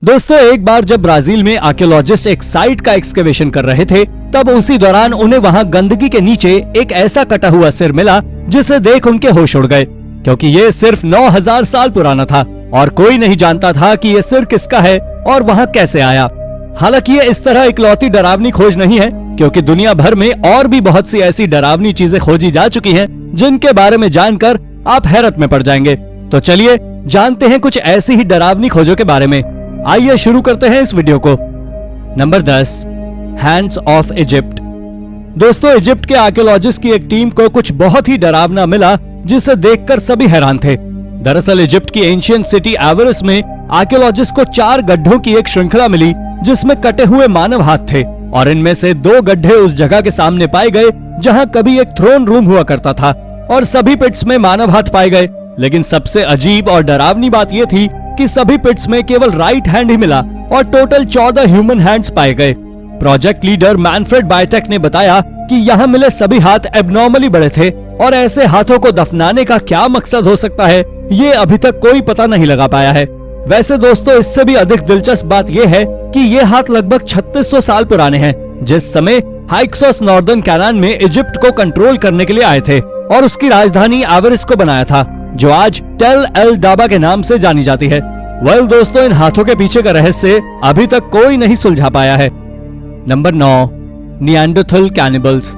दोस्तों, एक बार जब ब्राजील में आर्कियोलॉजिस्ट एक साइट का एक्सकेवेशन कर रहे थे, तब उसी दौरान उन्हें वहां गंदगी के नीचे एक ऐसा कटा हुआ सिर मिला जिसे देख उनके होश उड़ गए, क्योंकि ये सिर्फ 9000 साल पुराना था और कोई नहीं जानता था कि ये सिर किसका है और वहां कैसे आया। हालांकि ये इस तरह इकलौती डरावनी खोज नहीं है, क्योंकि दुनिया भर में और भी बहुत सी ऐसी डरावनी चीजें खोजी जा चुकी हैं जिनके बारे में जानकर आप हैरत में पड़ जाएंगे। तो चलिए जानते हैं कुछ ऐसी ही डरावनी खोजों के बारे में। आइए शुरू करते हैं इस वीडियो को। Number 10, hands of Egypt. दोस्तों, इजिप्ट के आर्कियोलॉजिस्ट की एक टीम को कुछ बहुत ही डरावना मिला जिसे देखकर सभी हैरान थे। दरअसल इजिप्ट की एंशिएंट सिटी एवरिस में आर्कियोलॉजिस्ट को 4 गड्ढों की एक श्रृंखला मिली जिसमें कटे हुए मानव हाथ थे, और इनमें से 2 गड्ढे उस जगह के सामने पाए गए जहां कभी एक थ्रोन रूम हुआ करता था, और सभी पिट्स में मानव हाथ पाए गए। लेकिन सबसे अजीब और डरावनी बात यह थी कि सभी पिट्स में केवल राइट हैंड ही मिला और टोटल 14 ह्यूमन हैंड्स पाए गए। प्रोजेक्ट लीडर मैनफ्रेड बायटेक ने बताया कि यहाँ मिले सभी हाथ एब्नॉर्मली बड़े थे, और ऐसे हाथों को दफनाने का क्या मकसद हो सकता है, ये अभी तक कोई पता नहीं लगा पाया है। वैसे दोस्तों, इससे भी अधिक दिलचस्प बात यह है कि ये हाथ लगभग 3600 साल पुराने हैं, जिस समय हाइक्सोस नॉर्दर्न कैनान में इजिप्ट को कंट्रोल करने के लिए आए थे और उसकी राजधानी एवरिस को बनाया था, जो आज टेल एल डाबा के नाम से जानी जाती है। वेल दोस्तों, इन हाथों के पीछे का रहस्य अभी तक कोई नहीं सुलझा पाया है। Number 9, Neanderthal cannibals.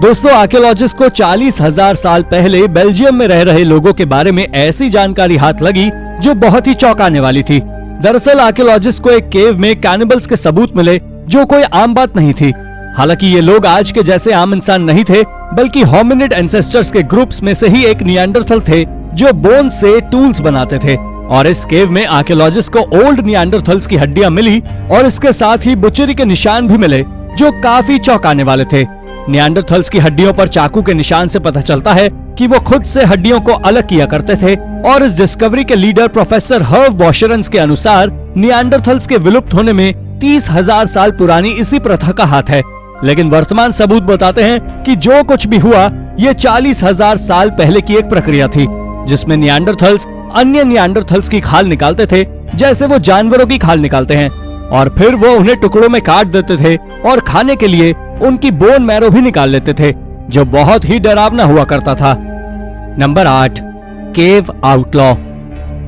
दोस्तों, आर्कियोलॉजिस्ट को 40,000 साल पहले बेल्जियम में रह रहे लोगों के बारे में ऐसी जानकारी हाथ लगी जो बहुत ही चौंकाने वाली थी। दरअसल आर्कियोलॉजिस्ट को एक केव में कैनिबल्स के सबूत मिले, जो कोई आम बात नहीं थी। हालांकि ये लोग आज के जैसे आम इंसान नहीं थे, बल्कि होमिनिड एंसेस्टर्स के ग्रुप्स में से ही एक निएंडरथल थे जो बोन से टूल्स बनाते थे। और इस केव में आर्कियोलॉजिस्ट को ओल्ड निएंडरथल्स की हड्डियां मिली और इसके साथ ही बुचरी के निशान भी मिले, जो काफी चौंकाने वाले थे। निएंडरथल्स की हड्डियों पर चाकू के निशान से पता चलता है कि वो खुद से हड्डियों को अलग किया करते थे, और इस डिस्कवरी के लीडर प्रोफेसर हर्व बॉशरंस के अनुसार निएंडरथल्स के विलुप्त होने में 30,000 साल पुरानी इसी प्रथा का हाथ है। लेकिन वर्तमान सबूत बताते हैं कि जो कुछ भी हुआ, ये 40,000 साल पहले की एक प्रक्रिया थी, जिसमें निएंडरथल्स अन्य निएंडरथल्स की खाल निकालते थे, जैसे वो जानवरों की खाल निकालते हैं, और फिर वो उन्हें टुकड़ों में काट देते थे और खाने के लिए उनकी बोन मैरो भी निकाल लेते थे, जो बहुत ही डरावना हुआ करता था। नंबर 8, केव आउटलॉ।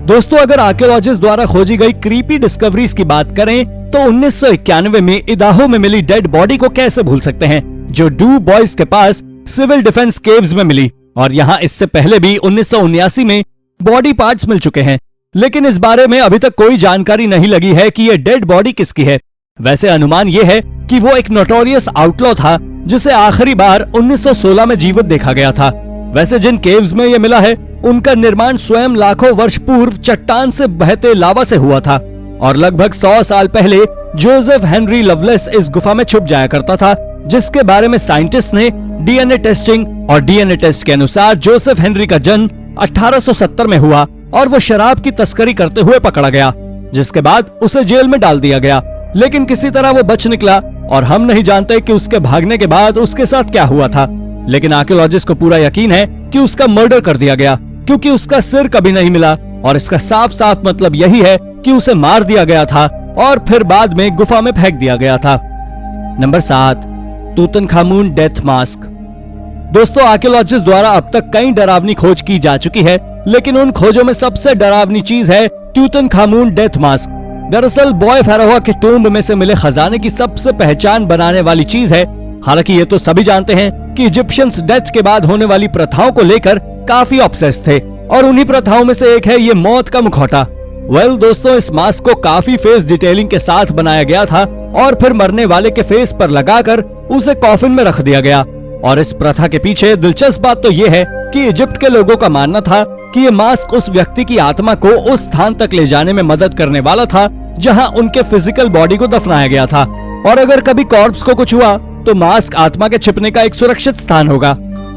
दोस्तों, अगर आर्कियोलॉजिस्ट द्वारा खोजी गई क्रीपी डिस्कवरीज की बात करें तो 1991 में इदाहो में मिली डेड बॉडी को कैसे भूल सकते हैं, जो डू बॉयज के पास सिविल डिफेंस केव्स में मिली। और यहाँ इससे पहले भी 1979 में बॉडी पार्ट्स मिल चुके हैं, लेकिन इस बारे में अभी तक कोई जानकारी नहीं लगी है कि ये डेड बॉडी किसकी है। वैसे अनुमान ये है कि वो एक नोटोरियस आउटलॉ था जिसे आखिरी बार 1916 में जीवित देखा गया था। वैसे जिन केव्स में ये मिला है, उनका निर्माण स्वयं लाखों वर्ष पूर्व चट्टान से बहते लावा से हुआ था, और लगभग 100 साल पहले जोसेफ हेनरी लवलेस इस गुफा में छुप जाया करता था, जिसके बारे में साइंटिस्ट ने डीएनए टेस्टिंग, और डीएनए टेस्ट के अनुसार जोसेफ हेनरी का जन्म 1870 में हुआ और वो शराब की तस्करी करते हुए पकड़ा गया, जिसके बाद उसे जेल में डाल दिया गया। लेकिन किसी तरह वो बच निकला, और हम नहीं जानते कि उसके भागने के बाद उसके साथ क्या हुआ था। लेकिन आर्कियोलॉजिस्ट को पूरा यकीन है कि उसका मर्डर कर दिया गया, क्योंकि उसका सिर कभी नहीं मिला, और इसका साफ साफ मतलब यही है कि उसे मार दिया गया था और फिर बाद में गुफा में फेंक दिया गया था। Number 7, Tutankhamun death mask. दोस्तों, आर्कियोलॉजिस्ट द्वारा अब तक कई डरावनी खोज की जा चुकी है, लेकिन उन खोजों में सबसे डरावनी चीज है तूतनखामुन डेथ मास्क। दरअसल बॉय फेरोआ के टूम्ब में से मिले खजाने की सबसे पहचान बनाने वाली चीज है। हालांकि ये तो सभी जानते हैं कि इजिप्शियंस डेथ के बाद होने वाली प्रथाओं को लेकर काफी ऑब्सेस्ड थे, और उन्हीं प्रथाओं में से एक है ये मौत का मुखौटा। वेल दोस्तों, इस मास्क को काफी फेस डिटेलिंग के साथ बनाया गया था और फिर मरने वाले के फेस पर लगाकर उसे कॉफिन में रख दिया गया। और इस प्रथा के पीछे दिलचस्प बात तो ये है कि इजिप्ट के लोगों का मानना था कि ये मास्क उस व्यक्ति की आत्मा को उस स्थान तक ले जाने में मदद करने वाला था जहां उनके फिजिकल बॉडी को दफनाया गया था, और अगर कभी कॉर्प्स को कुछ हुआ तो मास्क आत्मा के छिपने का एक सुरक्षित स्थान होगा।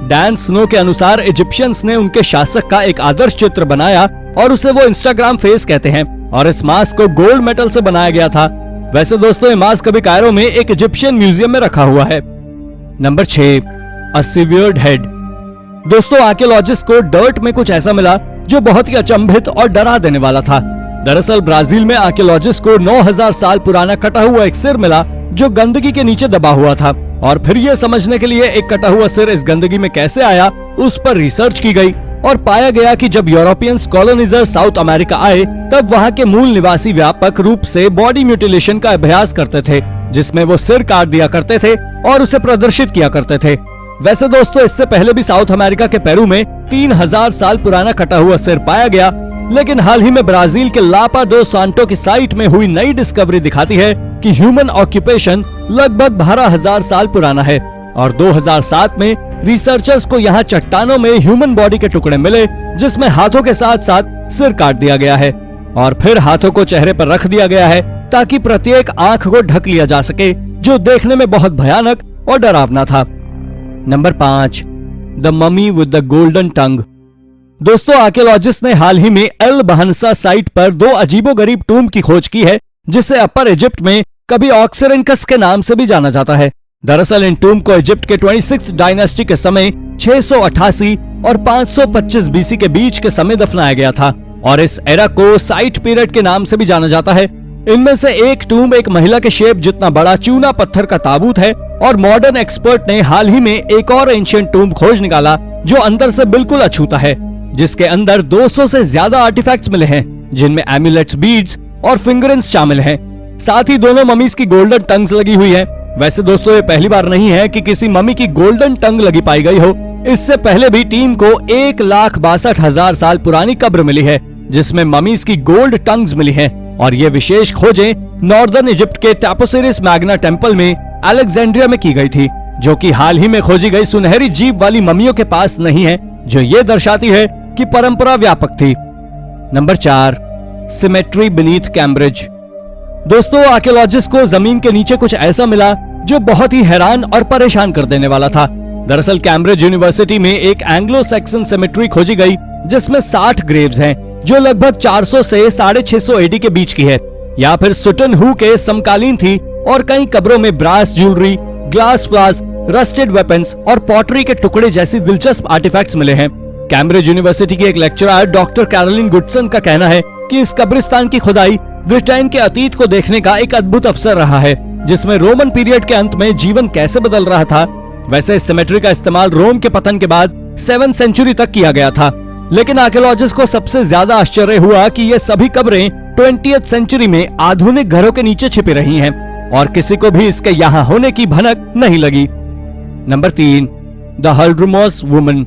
डैन स्नो के अनुसार इजिप्शियंस ने उनके शासक का एक आदर्श चित्र बनाया और उसे वो इंस्टाग्राम फेस कहते हैं, और इस मास्क को गोल्ड मेटल से बनाया गया था। वैसे दोस्तों, ये मास्क अभी कायरो में एक इजिप्शियन म्यूजियम में रखा हुआ है। नंबर 6, अ सीवियर्ड हेड। दोस्तों, आर्कियोलॉजिस्ट को डर्ट में कुछ ऐसा मिला जो बहुत ही अचंभित और डरा देने वाला था। दरअसल ब्राजील में आर्कियोलॉजिस्ट को 9000 साल पुराना कटा हुआ एक सिर मिला जो गंदगी के नीचे दबा हुआ था, और फिर ये समझने के लिए एक कटा हुआ सिर इस गंदगी में कैसे आया उस पर रिसर्च की गई, और पाया गया कि जब यूरोपियंस कॉलोनाइजर साउथ अमेरिका आए तब वहाँ के मूल निवासी व्यापक रूप से बॉडी म्यूटिलेशन का अभ्यास करते थे, जिसमें वो सिर काट दिया करते थे और उसे प्रदर्शित किया करते थे। वैसे दोस्तों, इससे पहले भी साउथ अमेरिका के पेरू में 3000 साल पुराना कटा हुआ सिर पाया गया, लेकिन हाल ही में ब्राजील के लापा दो सांटो की साइट में हुई नई डिस्कवरी दिखाती है कि ह्यूमन ऑक्यूपेशन लगभग 12000 साल पुराना है, और 2007 में रिसर्चर्स को यहाँ चट्टानों में ह्यूमन बॉडी के टुकड़े मिले जिसमें हाथों के साथ साथ सिर काट दिया गया है, और फिर हाथों को चेहरे पर रख दिया गया है ताकि प्रत्येक आंख को ढक लिया जा सके, जो देखने में बहुत भयानक और डरावना था। Number 5, the mummy with the golden tongue. दोस्तों, आर्कियोलॉजिस्ट ने हाल ही में एल बहनसा साइट पर 2 अजीबोगरीब टूम की खोज की है, जिसे अपर इजिप्ट में कभी ऑक्सरेंकस के नाम से भी जाना जाता है। दरअसल इन टूम को इजिप्ट के 26th डायनेस्टी के समय 688 और 525 बीसी के बीच के समय दफनाया गया था, और इस एरा को साइट पीरियड के नाम से भी जाना जाता है। इनमें से एक टूम एक महिला के शेप जितना बड़ा चूना पत्थर का ताबूत है, और मॉडर्न एक्सपर्ट ने हाल ही में एक और एंशिएंट टूम खोज निकाला जो अंदर से बिल्कुल अछूता है, जिसके अंदर 200 से ज्यादा आर्टिफैक्ट्स मिले हैं, जिनमें एम्यूलेट्स, बीड्स और फिंगरिंग्स शामिल हैं। साथ ही दोनों ममीज की गोल्डन टंग्स लगी हुई है। वैसे दोस्तों, ये पहली बार नहीं है कि किसी मम्मी की गोल्डन टंग लगी पाई गई हो। इससे पहले भी टीम को 1,62,000 साल पुरानी कब्र मिली है जिसमें ममीज की गोल्ड टंग्स मिली हैं, और ये विशेष खोजें नॉर्दर्न इजिप्ट के टापोसिरिस मैग्ना टेम्पल में अलेक्जेंड्रिया में की गई थी, जो कि हाल ही में खोजी गई सुनहरी जीभ वाली मम्मियों के पास नहीं है, जो ये दर्शाती है कि परंपरा व्यापक थी। Number 4, symmetry beneath Cambridge. दोस्तों, आर्कियोलॉजिस्ट को जमीन के नीचे कुछ ऐसा मिला जो बहुत ही हैरान और परेशान कर देने वाला था। दरअसल कैम्ब्रिज यूनिवर्सिटी में एक एंग्लो सैक्सन सिमेट्री खोजी गई जिसमें 60 ग्रेव्स हैं, जो लगभग 400 से 650 एडी के बीच की है, या फिर सुटन हु के समकालीन थी, और कई कब्रों में brass jewellery, glass flask, rusted weapons और पॉटरी के टुकड़े जैसी दिलचस्प आर्टिफैक्ट्स मिले हैं। कैम्ब्रिज यूनिवर्सिटी की एक लेक्चरर डॉक्टर कैरोलिन गुडसन का कहना है कि इस कब्रिस्तान की खुदाई ब्रिटेन के अतीत को देखने का एक अद्भुत अवसर रहा है, जिसमें रोमन पीरियड के अंत में जीवन कैसे बदल रहा था। वैसे इस सिमेट्री का इस्तेमाल रोम के पतन के बाद 7th सेंचुरी तक किया गया था, लेकिन आर्कियोलॉजिस्ट को सबसे ज्यादा आश्चर्य हुआ कि ये सभी कब्रें 20th सेंचुरी में आधुनिक घरों के नीचे छिपी रही हैं, और किसी को भी इसके यहाँ होने की भनक नहीं लगी। Number 3, the Huldremose woman.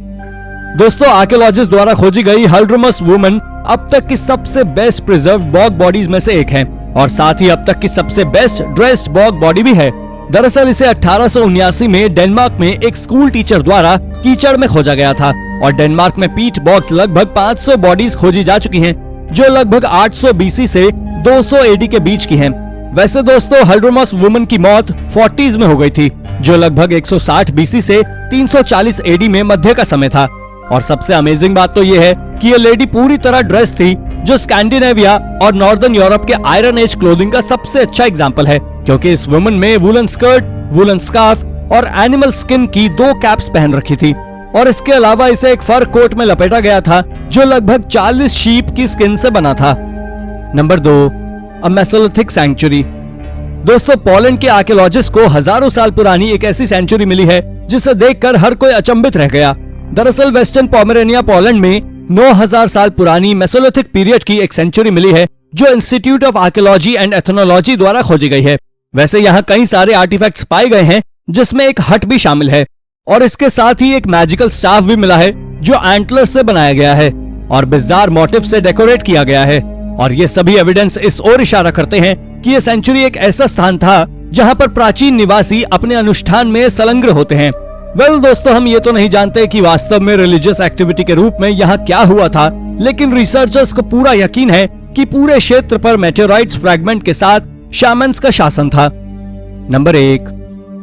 दोस्तों, आर्कियोलॉजिस्ट द्वारा खोजी गई हल्ड्रोमस वुमन अब तक की सबसे बेस्ट प्रिजर्व बॉग बॉडीज में से एक है, और साथ ही अब तक की सबसे बेस्ट ड्रेस्ड बॉग बॉडी भी है। दरअसल इसे 1879 में डेनमार्क में एक स्कूल टीचर द्वारा कीचड़ में खोजा गया था, और डेनमार्क में पीट बॉग्स लगभग 500 बॉडीज खोजी जा चुकी हैं, जो लगभग 800 बीसी से 200 एडी के बीच की हैं। वैसे दोस्तों, हल्ड्रोमस वुमन की मौत 40s में हो गई थी, जो लगभग 160 बीसी से 340 एडी में मध्य का समय था। और सबसे अमेजिंग बात तो ये है कि ये लेडी पूरी तरह ड्रेस थी, जो स्कैंडिनेविया और नॉर्दर्न यूरोप के आयरन एज क्लोथिंग का सबसे अच्छा एग्जाम्पल है, क्योंकि इस वुमन में वुलन स्कर्ट, वुलन स्कार्फ और एनिमल स्किन की 2 कैप्स पहन रखी थी, और इसके अलावा इसे एक फर कोट में लपेटा गया था जो लगभग 40 शीप की स्किन से बना था। नंबर 2, अ मेसोलिथिक सैंक्चुरी। दोस्तों, पोलैंड के आर्कियोलॉजिस्ट को हजारों साल पुरानी एक ऐसी सेंचुरी मिली है जिसे देखकर हर कोई अचंभित रह गया। दरअसल वेस्टर्न पोमेरेनिया पोलैंड में 9000 साल पुरानी मेसोलिथिक पीरियड की एक सेंचुरी मिली है, जो institute of archaeology and ethnology द्वारा खोजी गई है। वैसे यहाँ कई सारे आर्टिफैक्ट्स पाए गए हैं, जिसमें एक हट भी शामिल है, और इसके साथ ही एक मैजिकल स्टाफ भी मिला है जो एंटलर से बनाया गया है और बिज़ार मोटिव से डेकोरेट किया गया है। और ये सभी एविडेंस इस ओर इशारा करते हैं कि ये सेंचुरी एक ऐसा स्थान था जहाँ पर प्राचीन निवासी अपने अनुष्ठान में संलग्न होते हैं। वेल दोस्तों, हम ये तो नहीं जानते कि वास्तव में रिलीजियस एक्टिविटी के रूप में यहाँ क्या हुआ था, लेकिन रिसर्चर्स को पूरा यकीन है कि पूरे क्षेत्र पर मेटेराइट्स फ्रैगमेंट के साथ शामन्स का शासन था। Number 1,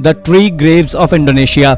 the tree Graves of Indonesia.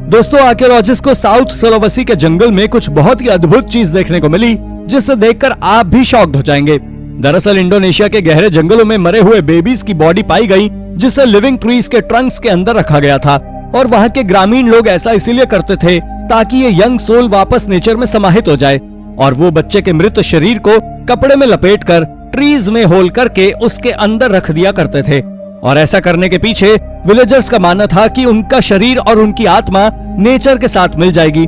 दोस्तों, आर्कियोलॉजिस्ट को साउथ सुलवेसी के जंगल में कुछ बहुत ही अद्भुत चीज देखने को मिली, जिसे देखकर आप भी शॉक्ड हो जाएंगे। दरअसल इंडोनेशिया के गहरे जंगलों में मरे हुए बेबीज की बॉडी पाई गई, जिसे लिविंग ट्रीज के ट्रंक्स के अंदर रखा गया था, और वहाँ के ग्रामीण लोग ऐसा इसीलिए करते थे ताकि ये यंग सोल वापस नेचर में समाहित हो जाए और वो बच्चे के मृत शरीर को कपड़े में लपेटकर ट्रीज में होल करके उसके अंदर रख दिया करते थे। और ऐसा करने के पीछे विलेजर्स का मानना था कि उनका शरीर और उनकी आत्मा नेचर के साथ मिल जाएगी।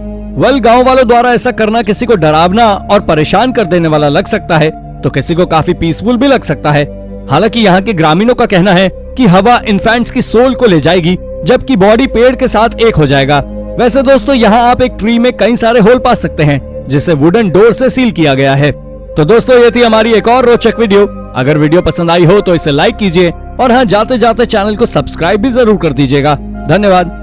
गांव वालों द्वारा ऐसा करना किसी को डरावना और परेशान कर देने वाला लग सकता है, तो किसी को काफी पीसफुल भी लग सकता है। हालांकि यहाँ के ग्रामीणों का कहना है कि हवा इन्फेंट्स की सोल को ले जाएगी, जबकि बॉडी पेड़ के साथ एक हो जाएगा। वैसे दोस्तों, यहाँ आप एक ट्री में कई सारे होल पा सकते हैं, जिसे वुडन डोर से सील किया गया है। तो दोस्तों, ये थी हमारी एक और रोचक वीडियो। अगर वीडियो पसंद आई हो तो इसे लाइक कीजिए, और हाँ, जाते जाते चैनल को सब्सक्राइब भी जरूर कर दीजिएगा। धन्यवाद।